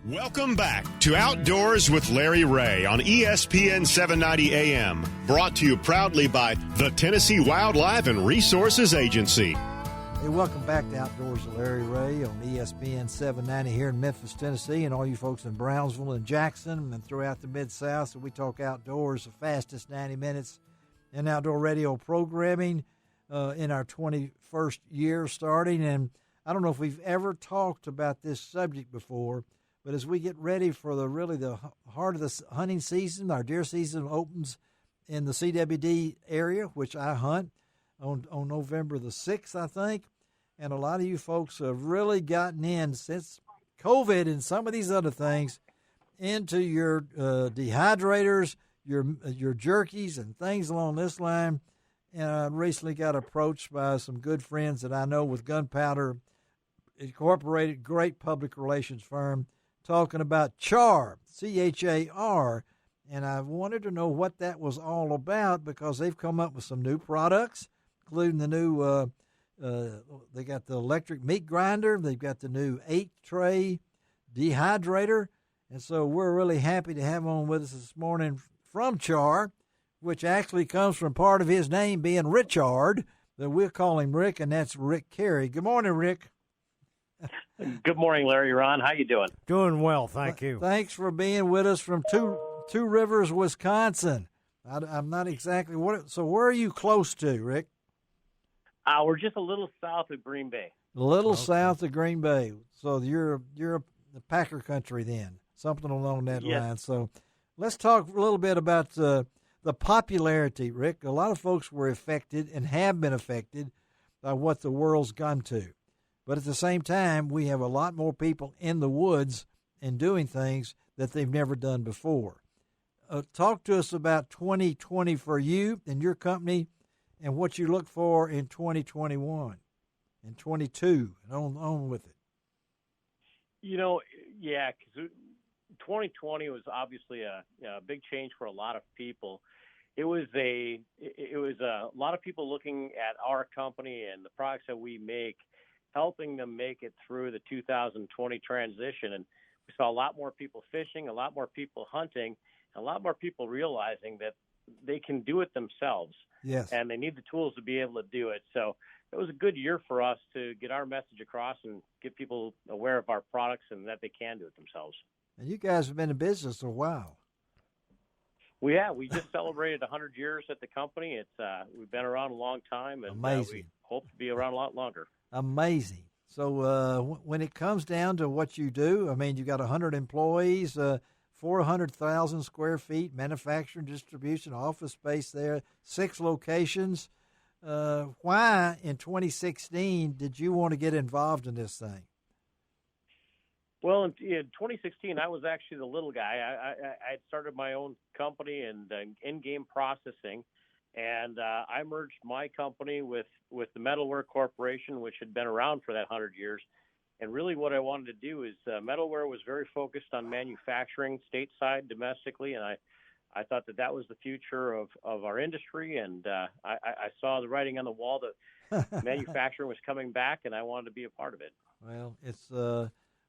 Welcome back to Outdoors with Larry Ray on ESPN 790 AM, brought to you proudly by the Tennessee Wildlife and Resources Agency. Hey, welcome back to Outdoors with Larry Ray on ESPN 790 here in Memphis, Tennessee, and all you folks in Brownsville and Jackson and throughout the Mid-South. So we talk outdoors, the fastest 90 minutes in outdoor radio programming in our 21st year starting. And I don't know if we've ever talked about this subject before, but as we get ready for the heart of the hunting season, our deer season opens in the CWD area, which I hunt on November the 6th, I think. And a lot of you folks have really gotten in since COVID and some of these other things into your dehydrators, your jerkies and things along this line. And I recently got approached by some good friends that I know with Gunpowder Incorporated, great public relations firm, talking about CHAR, C-H-A-R, and I wanted to know what that was all about because they've come up with some new products, including the new, they got the electric meat grinder, they've got the new 8-tray dehydrator, and so we're really happy to have on with us this morning from CHAR, which actually comes from part of his name being Richard, that we'll call him Rick, and that's Rick Carey. Good morning, Rick. Good morning, Larry. Ron, how you doing? Doing well, thank you. Thanks for being with us from Two Rivers, Wisconsin. I'm not exactly so where are you close to, Rick? We're just a little south of Green Bay. A little south of Green Bay. So you're the Packer country then, something along that line. So let's talk a little bit about the popularity, Rick. A lot of folks were affected and have been affected by what the world's gone to. But at the same time, we have a lot more people in the woods and doing things that they've never done before. Talk to us about 2020 for you and your company and what you look for in 2021 and 22 and on with it. You know, yeah, because 2020 was obviously a big change for a lot of people. It was a lot of people looking at our company and the products that we make, helping them make it through the 2020 transition. And we saw a lot more people fishing, a lot more people hunting, and a lot more people realizing that they can do it themselves. Yes. And they need the tools to be able to do it. So it was a good year for us to get our message across and get people aware of our products and that they can do it themselves. And you guys have been in business a while. We just celebrated 100 years at the company. We've been around a long time, and amazing. We hope to be around a lot longer. Amazing. So when it comes down to what you do, I mean, you got 100 employees, 400,000 square feet, manufacturing, distribution, office space there, 6 locations. Why in 2016 did you want to get involved in this thing? Well, in 2016, I was actually the little guy. I had started my own company and in-game processing, and I merged my company with the Metalware Corporation, which had been around for that 100 years. And really what I wanted to do is Metalware was very focused on manufacturing stateside, domestically, and I thought that was the future of our industry. And I saw the writing on the wall that manufacturing was coming back, and I wanted to be a part of it.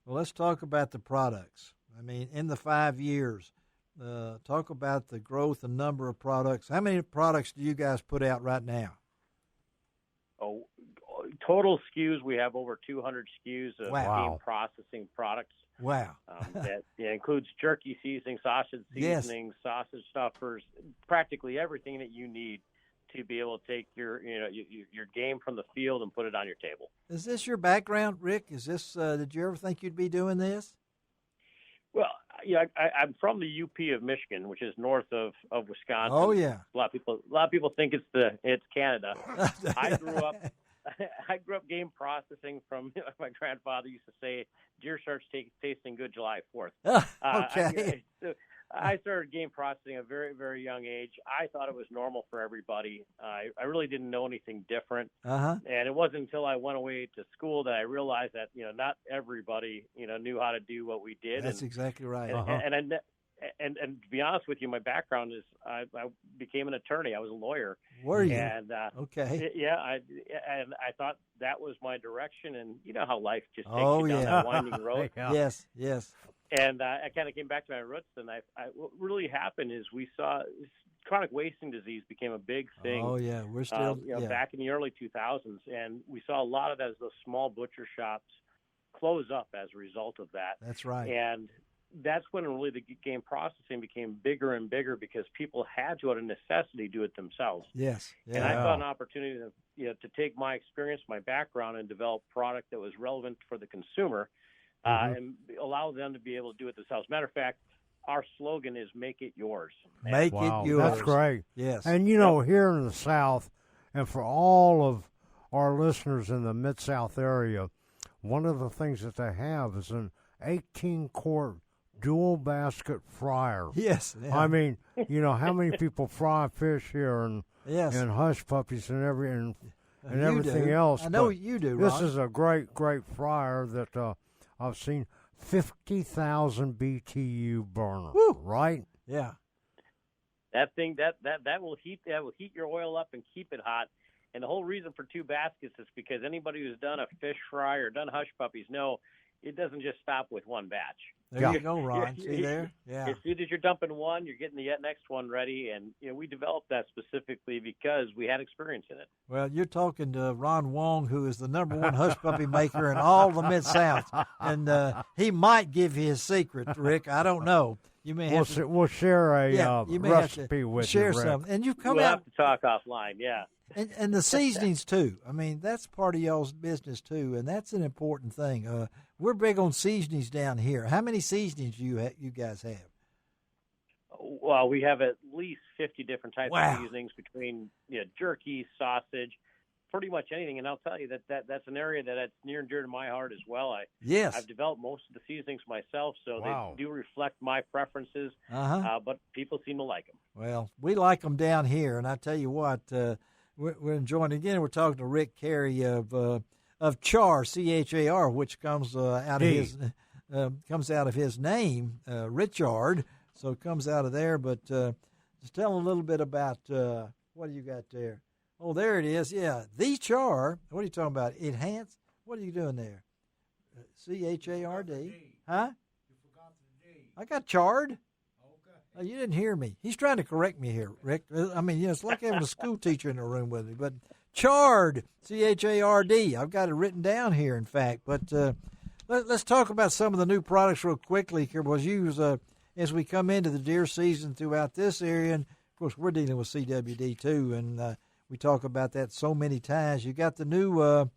Well, let's talk about the products. I mean, in the 5 years, talk about the growth and number of products. How many products do you guys put out right now? Oh, total SKUs, we have over 200 SKUs of game processing products. Wow. That includes jerky seasoning, sausage seasonings, sausage stuffers, practically everything that you need to be able to take your game from the field and put it on your table. Is this your background, Rick? Is this did you ever think you'd be doing this? Well, I'm from the UP of Michigan, which is north of Wisconsin. Oh yeah. A lot of people think it's Canada. I grew up game processing from my grandfather used to say deer starts tasting good July 4th. Okay. I started game processing at a very, very young age. I thought it was normal for everybody. I really didn't know anything different. Uh-huh. And it wasn't until I went away to school that I realized that, not everybody, knew how to do what we did. That's exactly right. And to be honest with you, my background is I became an attorney. I was a lawyer. Were you? And, okay. I thought that was my direction. And you know how life just takes you down that winding road. Yes. And I kind of came back to my roots, and what really happened is we saw chronic wasting disease became a big thing. Oh yeah, we're still back in the early 2000s, and we saw a lot of those small butcher shops close up as a result of that. That's right. And that's when really the game processing became bigger and bigger because people had to, out of necessity, do it themselves. Yes. Yeah. And I saw an opportunity to take my experience, my background, and develop product that was relevant for the consumer, and allow them to be able to do it themselves. Matter of fact, our slogan is "Make it yours." Make it yours. That's great. Yes. And here in the South, and for all of our listeners in the Mid-South area, one of the things that they have is an 18-quart dual basket fryer. Yes. Yeah. I mean, how many people fry fish here and hush puppies and everything else. I know you do, Ron. This is a great fryer that I've seen 50,000 BTU burner. Woo. Right? Yeah. That thing that will heat your oil up and keep it hot. And the whole reason for 2 baskets is because anybody who's done a fish fry or done hush puppies know it doesn't just stop with one batch. There you go, Ron. See there? Yeah. As soon as you're dumping one, you're getting the next one ready. And we developed that specifically because we had experience in it. Well, you're talking to Ron Wong, who is the #1 hush puppy maker in all the Mid-South. And he might give you his secret, Rick. I don't know. You may have we'll share a recipe with share you, Rick. something. And you've come we'll out have to talk offline, yeah. And the seasonings too. I mean, that's part of y'all's business too, and that's an important thing. We're big on seasonings down here. How many seasonings do you guys have? Well, we have at least 50 different types Wow. of seasonings between jerky, sausage, pretty much anything. And I'll tell you that's an area that's near and dear to my heart as well. I've developed most of the seasonings myself, so they do reflect my preferences. But people seem to like them. Well, we like them down here, and I tell you what, we're enjoying. Again, we're talking to Rick Carey of Char, CHAR, which comes out of his name, Richard. So it comes out of there. But just tell a little bit about what do you got there? Oh, there it is. Yeah, the Char. What are you talking about? Enhance? What are you doing there? CHARD. Huh? You forgot the D. I got charred. Okay. Oh, you didn't hear me. He's trying to correct me here, Rick. I mean, it's like having a school teacher in the room with me. But chard, C-H-A-R-D. I've got it written down here, in fact. But let's talk about some of the new products real quickly here. As we come into the deer season throughout this area, and of course we're dealing with CWD too, and we talk about that so many times. You got the new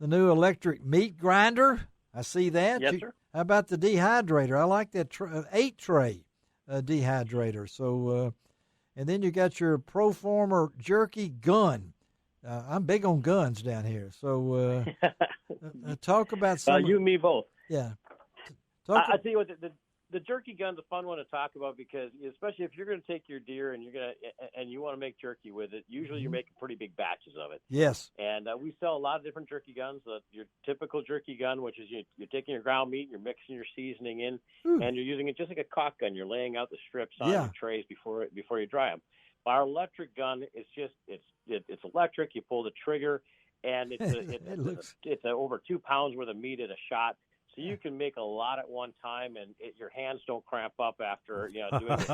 electric meat grinder. I see that. Yes, sir. How about the dehydrator? I like that 8-tray dehydrator. So, and then you got your Proformer Jerky Gun. I'm big on guns down here. So, talk about some. You and me both. Yeah. I tell you what, the jerky gun's a fun one to talk about because, especially if you're going to take your deer and you want to make jerky with it, usually you're making pretty big batches of it. Yes. And we sell a lot of different jerky guns. Your typical jerky gun, which is you're taking your ground meat, you're mixing your seasoning in, and you're using it just like a caulk gun. You're laying out the strips on your trays before you dry them. Our electric gun is it's electric. You pull the trigger, and it's over 2 pounds worth of meat at a shot. So you can make a lot at one time, and your hands don't cramp up after doing it.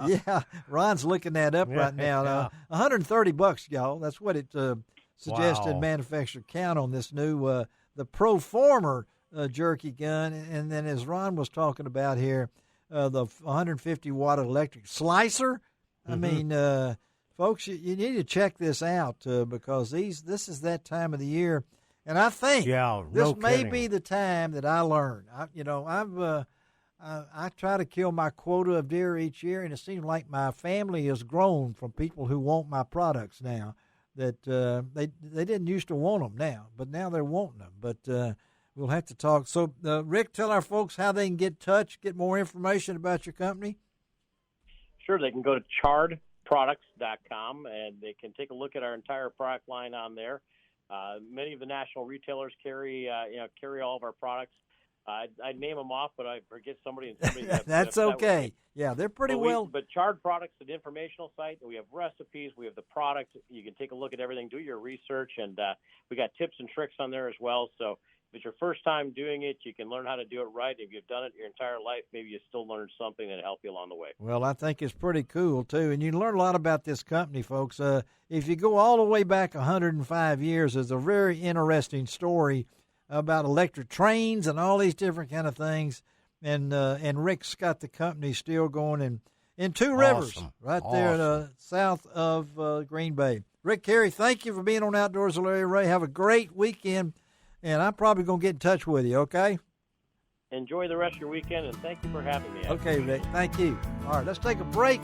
Yeah, Ron's looking that up right now. $130, y'all. That's what it suggested. Manufacturer count on this new the Proformer jerky gun, and then as Ron was talking about here, the 150-watt electric slicer. I mean, folks, you need to check this out because this is that time of the year. And I think this may be the time that I learn. I try to kill my quota of deer each year, and it seems like my family has grown from people who want my products now. That they didn't used to want them now, but now they're wanting them. But we'll have to talk. So, Rick, tell our folks how they can get in touch, get more information about your company. Sure, they can go to chardproducts.com, and they can take a look at our entire product line on there. Many of the national retailers carry all of our products. I'd name them off, but I forget somebody. That's okay. Yeah, they're pretty well. But Chard Products is an informational site. We have recipes. We have the product. You can take a look at everything, do your research, and we got tips and tricks on there as well. So it's your first time doing it, you can learn how to do it right. If you've done it your entire life, maybe you still learn something that'll help you along the way. Well, I think it's pretty cool, too. And you learn a lot about this company, folks. If you go all the way back 105 years, there's a very interesting story about electric trains and all these different kind of things. And Rick's got the company still going in Two Rivers, right there south of Green Bay. Rick, Carey, thank you for being on Outdoors with Larry Ray. Have a great weekend. And I'm probably going to get in touch with you, okay? Enjoy the rest of your weekend, and thank you for having me. Okay, Rick. Thank you. All right, let's take a break.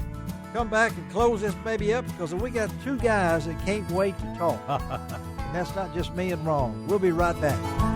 Come back and close this baby up because we got two guys that can't wait to talk. And that's not just me and Ron. We'll be right back.